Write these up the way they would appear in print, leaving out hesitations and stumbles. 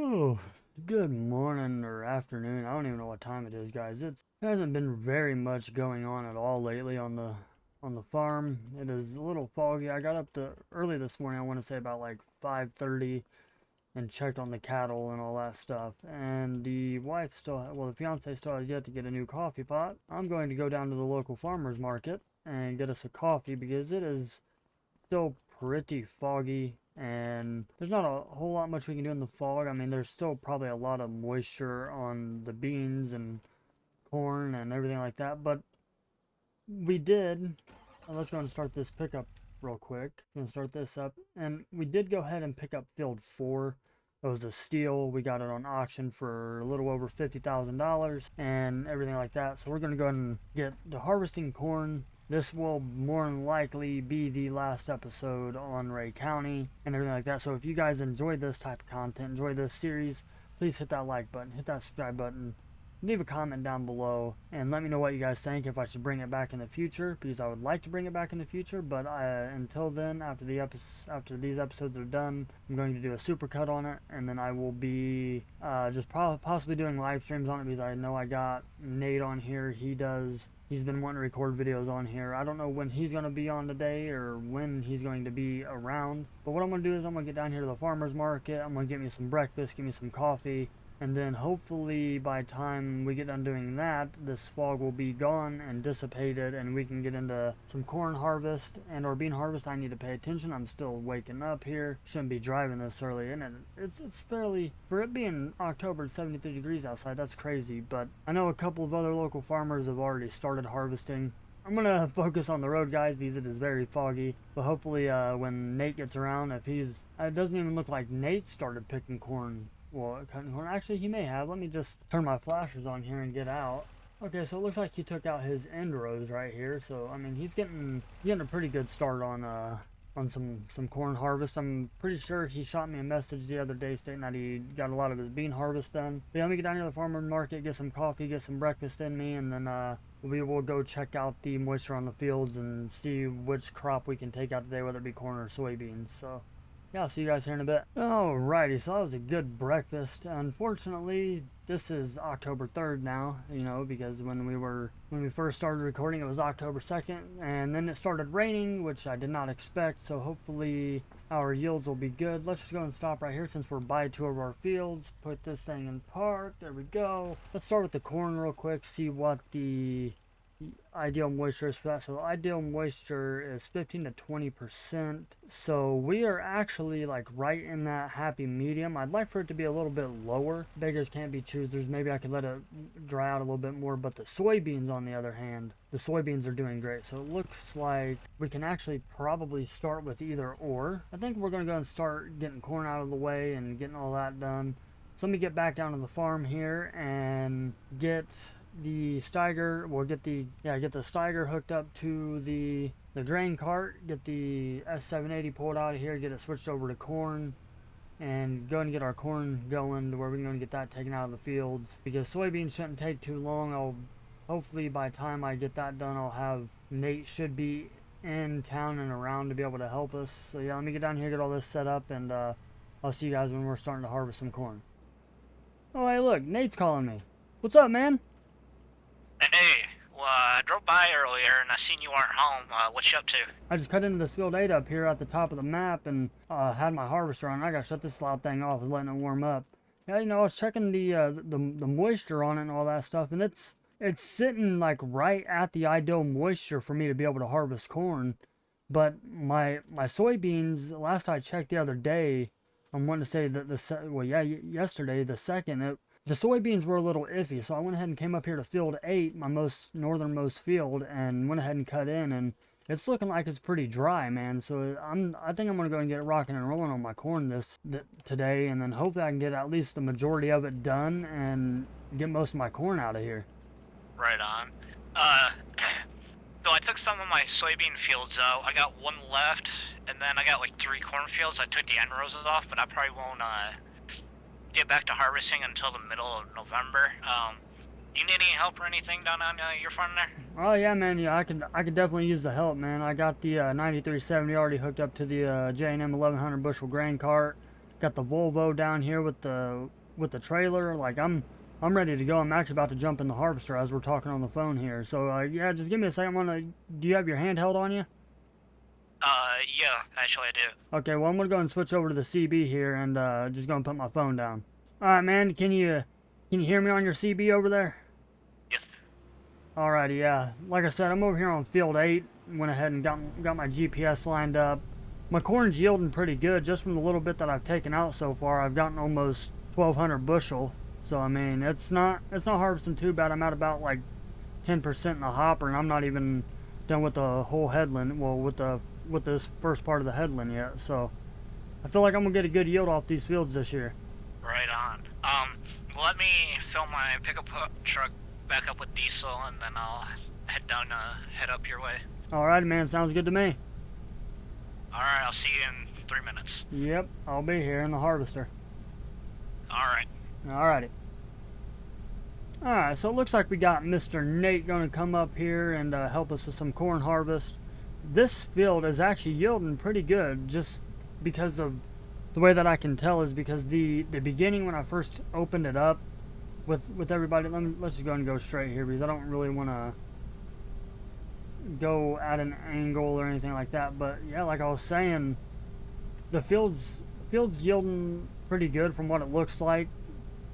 Oh, good morning or afternoon. I don't even know what time it is, guys. There hasn't been very much going on at all lately on the farm. It is a little foggy. I got up to early this morning. I want to say about like 5:30 and checked on the cattle and all that stuff. And the wife still, well, the fiance still has yet to get a new coffee pot. I'm going to go down to the local farmers market and get us a coffee because it is still pretty foggy and there's not a whole lot much we can do in the fog. I mean, there's still probably a lot of moisture on the beans and corn and everything like that, but we did, let's go and start this pickup real quick. I'm gonna start this up, and we did go ahead and pick up field 4. It was a steal. We got it on auction for a little over $50,000 and everything like that. So we're gonna go ahead and get to harvesting corn. This will more than likely be the last episode on Ray County and everything like that. So if you guys enjoy this type of content, enjoy this series, please hit that like button, hit that subscribe button, leave a comment down below, and let me know what you guys think, if I should bring it back in the future, because I would like to bring it back in the future. But until then, after these episodes are done, I'm going to do a super cut on it, and then I will be just possibly doing live streams on it, because I know I got Nate on here. He's been wanting to record videos on here. I don't know when he's going to be on today or when he's going to be around. But what I'm going to do is I'm going to get down here to the farmer's market. I'm going to get me some breakfast, get me some coffee. And then hopefully by the time we get done doing that, this fog will be gone and dissipated and we can get into some corn harvest and or bean harvest. I need to pay attention. I'm still waking up here. Shouldn't be driving this early. And it's fairly, for it being October, it's 73 degrees outside. That's crazy. But I know a couple of other local farmers have already started harvesting. I'm going to focus on the road, guys, because it is very foggy. But hopefully when Nate gets around, if he's, it doesn't even look like Nate started picking corn. Well, cutting corn. Actually, he may have. Let me just turn my flashers on here and get out. Okay, so it looks like he took out his end rows right here. So I mean, he's getting a pretty good start on some corn harvest. I'm pretty sure he shot me a message the other day stating that he got a lot of his bean harvest done. But yeah, let me get down here to the farmer's market, get some coffee, get some breakfast in me, and then we will go check out the moisture on the fields and see which crop we can take out today, whether it be corn or soybeans. So yeah, I'll see you guys here in a bit. Alrighty, so that was a good breakfast. Unfortunately, this is October 3rd now, you know, because when we first started recording, it was October 2nd, and then it started raining, which I did not expect, so hopefully our yields will be good. Let's just go and stop right here since we're by 2 of our fields. Put this thing in park. There we go. Let's start with the corn real quick, see what the ideal moisture is for that. So the ideal moisture is 15 to 20%. So we are actually like right in that happy medium. I'd like for it to be a little bit lower. Beggars can't be choosers. Maybe I could let it dry out a little bit more. But the soybeans, on the other hand, the soybeans are doing great. So it looks like we can actually probably start with either or. I think we're going to go and start getting corn out of the way and getting all that done. So let me get back down to the farm here and get the Steiger. We'll get the Steiger hooked up to the grain cart, get the S780 pulled out of here, get it switched over to corn, and go and get our corn going to where we're going to get that taken out of the fields, because soybeans shouldn't take too long. Hopefully by the time I get that done, I'll have Nate should be in town and around to be able to help us. So yeah, let me get down here, get all this set up, and I'll see you guys when we're starting to harvest some corn. Oh hey, look, Nate's calling me. What's up, man? Hey, well, I drove by earlier and I seen you weren't home. What you up to? I just cut into this field 8 up here at the top of the map and had my harvester on. I gotta shut this loud thing off and letting it warm up. Yeah, you know, I was checking the moisture on it and all that stuff, and it's sitting like right at the ideal moisture for me to be able to harvest corn. But my soybeans, last I checked the other day, I'm wanting to say that yesterday, the 2nd, the soybeans were a little iffy, so I went ahead and came up here to field 8, my most northernmost field, and went ahead and cut in, and it's looking like it's pretty dry, man. So I think I'm gonna go and get rocking and rolling on my corn today, and then hopefully I can get at least the majority of it done and get most of my corn out of here. Right on. So I took some of my soybean fields out. I got 1 left, and then I got like 3 corn fields. I took the end rows off, but I probably won't get back to harvesting until the middle of November. You need any help or anything down on your farm there? Oh yeah, man. Yeah, I could definitely use the help, man. I got the 9370 already hooked up to the J&M 1100 bushel grain cart. Got the Volvo down here with the trailer. Like I'm ready to go. I'm actually about to jump in the harvester as we're talking on the phone here. So yeah, just give me a second. Do you have your handheld on you? Yeah, actually I do. Okay, well I'm gonna go and switch over to the CB here and just gonna put my phone down. All right, man. Can you hear me on your CB over there? Yes. Alrighty, yeah. Like I said, I'm over here on field 8. Went ahead and got my GPS lined up. My corn's yielding pretty good just from the little bit that I've taken out so far. I've gotten almost 1,200 bushel. So I mean, it's not harvesting too bad. I'm at about like 10% in the hopper, and I'm not even done with the whole headland. Well, with this first part of the headland yet. So I feel like I'm gonna get a good yield off these fields this year. Right on. Let me fill my pickup truck back up with diesel, and then I'll head up your way. Alrighty, man. Sounds good to me. Alright, I'll see you in 3 minutes. Yep, I'll be here in the harvester. Alright. Alrighty. Alright, so it looks like we got Mr. Nate going to come up here and help us with some corn harvest. This field is actually yielding pretty good, just because of the way that I can tell is because the beginning when I first opened it up with everybody. Let's just go and go straight here because I don't really want to go at an angle or anything like that. But yeah, like I was saying, the field's yielding pretty good from what it looks like,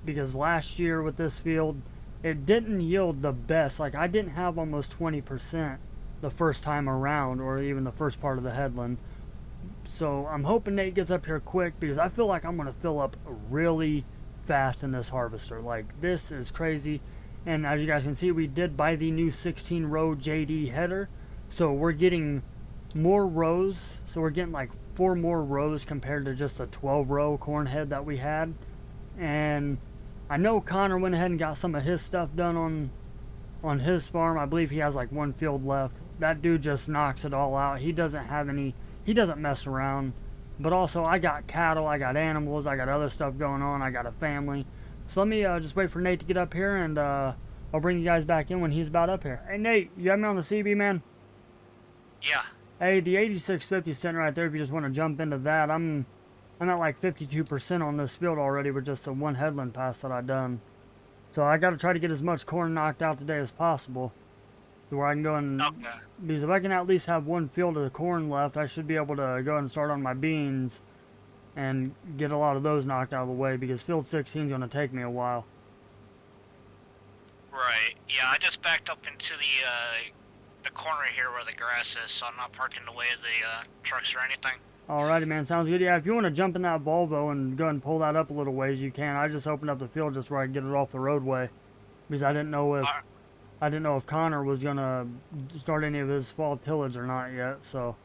because last year with this field it didn't yield the best. Like I didn't have almost 20% the first time around, or even the first part of the headland. So I'm hoping Nate gets up here quick because I feel like I'm going to fill up really fast in this harvester. Like this is crazy. And as you guys can see, we did buy the new 16 row JD header, so we're getting more rows. So we're getting like 4 more rows compared to just a 12 row corn head that we had. And I know Connor went ahead and got some of his stuff done on his farm. I believe he has like 1 field left. That dude just knocks it all out. He doesn't mess around. But also I got cattle, I got animals, I got other stuff going on, I got a family. So let me just wait for Nate to get up here, and I'll bring you guys back in when he's about up here. Hey Nate, you have me on the CB, man? Yeah. Hey, the 8650 sitting right there if you just want to jump into that. I'm at like 52% on this field already with just the 1 headland pass that I done. So I got to try to get as much corn knocked out today as possible, to where I can go and, Okay. because if I can at least have 1 field of the corn left, I should be able to go and start on my beans and get a lot of those knocked out of the way, because field 16 is going to take me a while. Right. Yeah, I just backed up into the corner here where the grass is, so I'm not parking in the way of the trucks or anything. Alrighty, man, sounds good. Yeah, if you want to jump in that Volvo and go and pull that up a little ways, you can. I just opened up the field just where I can get it off the roadway, because I didn't know if Connor was gonna start any of his fall tillage or not yet. So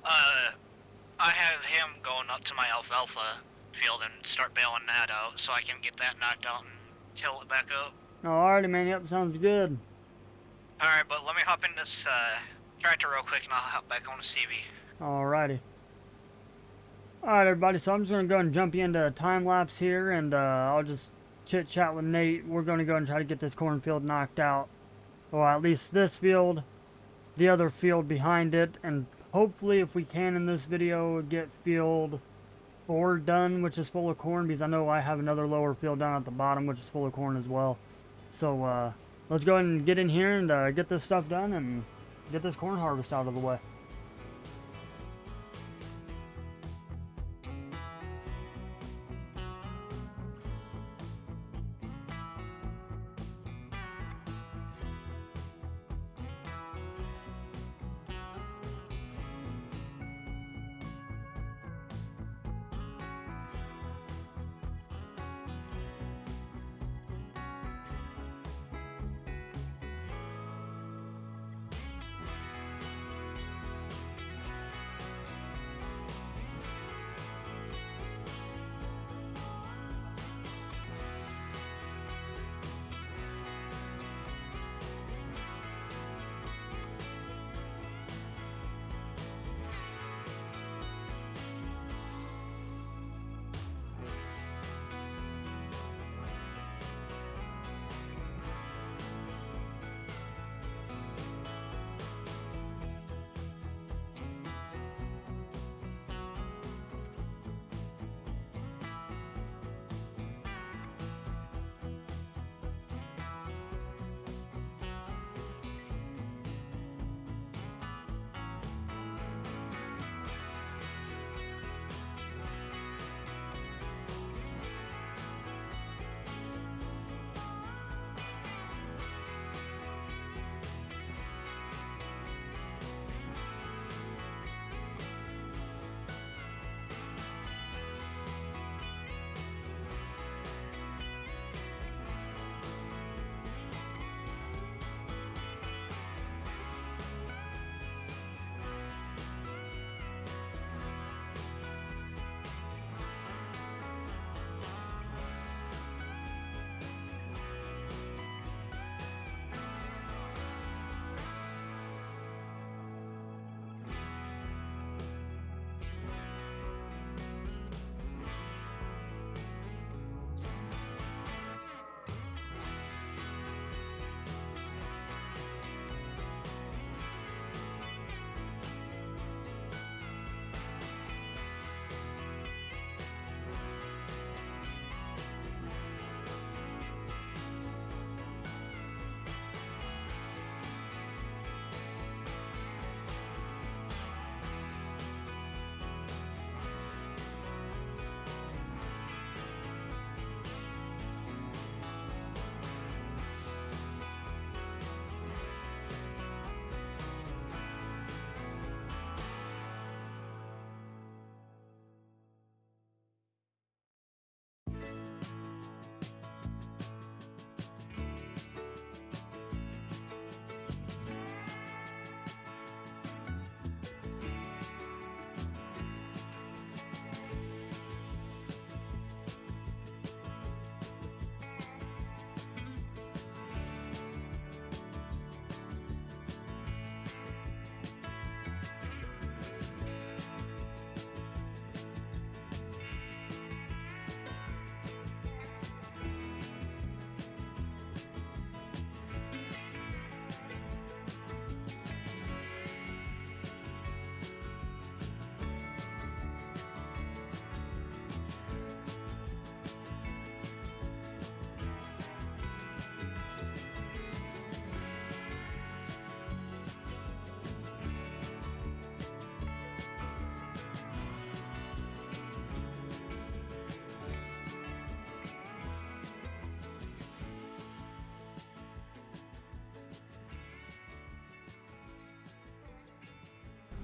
I had him going up to my alfalfa field and start bailing that out, so I can get that knocked out and till it back up. alrighty, man. Yep, sounds good. Alright, but let me hop in this tractor real quick and I'll hop back on the CV. Alrighty. Alright, everybody. So I'm just gonna go and jump you into a time lapse here, and I'll just chit chat with Nate. We're gonna go and try to get this cornfield knocked out, or at least this field, the other field behind it, and hopefully, if we can in this video, get field 4 done, which is full of corn, because I know I have another lower field down at the bottom, which is full of corn as well. So let's go ahead and get in here and get this stuff done and get this corn harvest out of the way.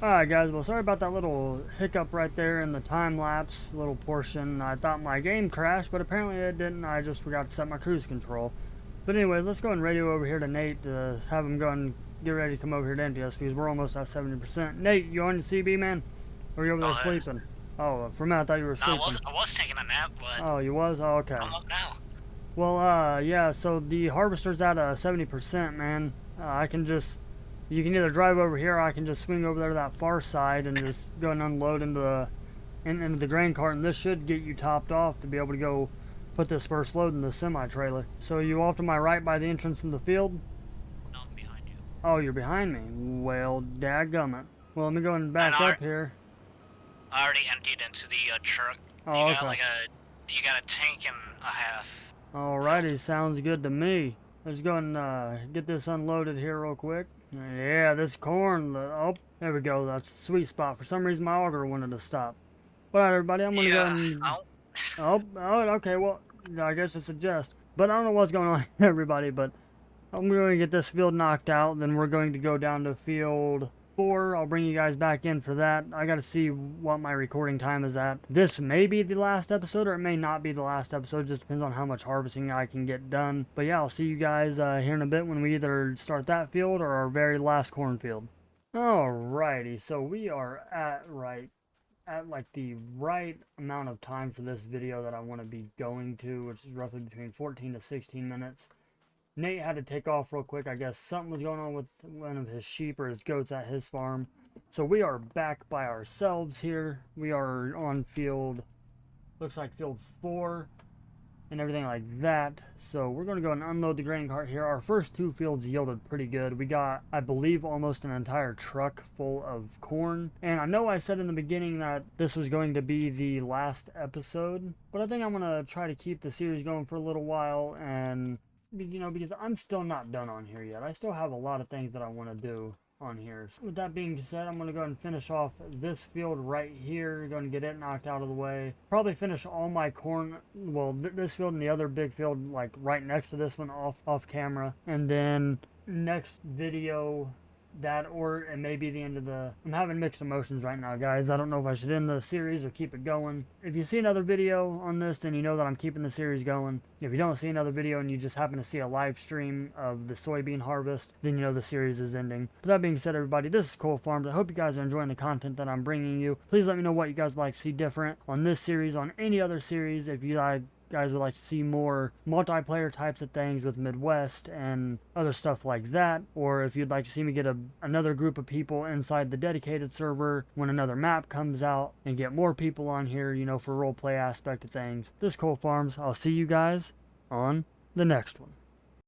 Alright guys, well sorry about that little hiccup right there in the time lapse little portion. I thought my game crashed, but apparently it didn't. I just forgot to set my cruise control. But anyway, let's go and radio over here to Nate to have him go and get ready to come over here to empty us because we're almost at 70%. Nate, you on your CB, man? Or are you over there sleeping? Oh, for a minute I thought you were sleeping. No, I was taking a nap, but... Oh, you was? Oh, okay. I'm up now. Well, yeah, so the harvester's at 70%, man. I can just... You can either drive over here or I can just swing over there to that far side and just go and unload into the grain cart, and this should get you topped off to be able to go put this first load in the semi-trailer. So you off to my right by the entrance in the field? No, I'm behind you. Oh, you're behind me? Well, dadgummit. Well, let me go and back up here. I already emptied into the truck. Oh, you okay. You got a tank and a half. Alrighty, sounds good to me. Let's go and get this unloaded here real quick. Yeah, this corn, oh, there we go. That's a sweet spot. For some reason, my auger wanted to stop. Alright, everybody, I'm going to go and... Oh, okay, well, I guess it's a jest. But I don't know what's going on, everybody, but I'm going to get this field knocked out. Then we're going to go down to field 4. I'll bring you guys back in for that. I got to see what my recording time is at. This may be the last episode, or it may not be the last episode. It just depends on how much harvesting I can get done. But yeah, I'll see you guys here in a bit when we either start that field or our very last cornfield. Alrighty, so we are at like the right amount of time for this video that I want to be going to, which is roughly between 14 to 16 minutes. Nate had to take off real quick. I guess something was going on with one of his sheep or his goats at his farm. So we are back by ourselves here. We are on field, looks like field 4 and everything like that. So we're going to go and unload the grain cart here. Our first 2 fields yielded pretty good. We got, I believe, almost an entire truck full of corn. And I know I said in the beginning that this was going to be the last episode, but I think I'm going to try to keep the series going for a little while, and you know, because I'm still not done on here yet. I still have a lot of things that I want to do on here. So with that being said, I'm going to go ahead and finish off this field right here. Going to get it knocked out of the way. Probably finish all my corn, well, this field and the other big field, like right next to this one off camera. And then next video, that or it may be the end of the... I'm having mixed emotions right now, guys. I don't know if I should end the series or keep it going. If you see another video on this, then you know that I'm keeping the series going. If you don't see another video and you just happen to see a live stream of the soybean harvest, then you know the series is ending. But that being said, everybody, this is Cole Farms. I hope you guys are enjoying the content that I'm bringing you. Please let me know what you guys would like to see different on this series, on any other series. If you guys would like to see more multiplayer types of things with Midwest and other stuff like that, or if you'd like to see me get another group of people inside the dedicated server when another map comes out and get more people on here, you know, for roleplay aspect of things. This is Cole Farms. I'll see you guys on the next one.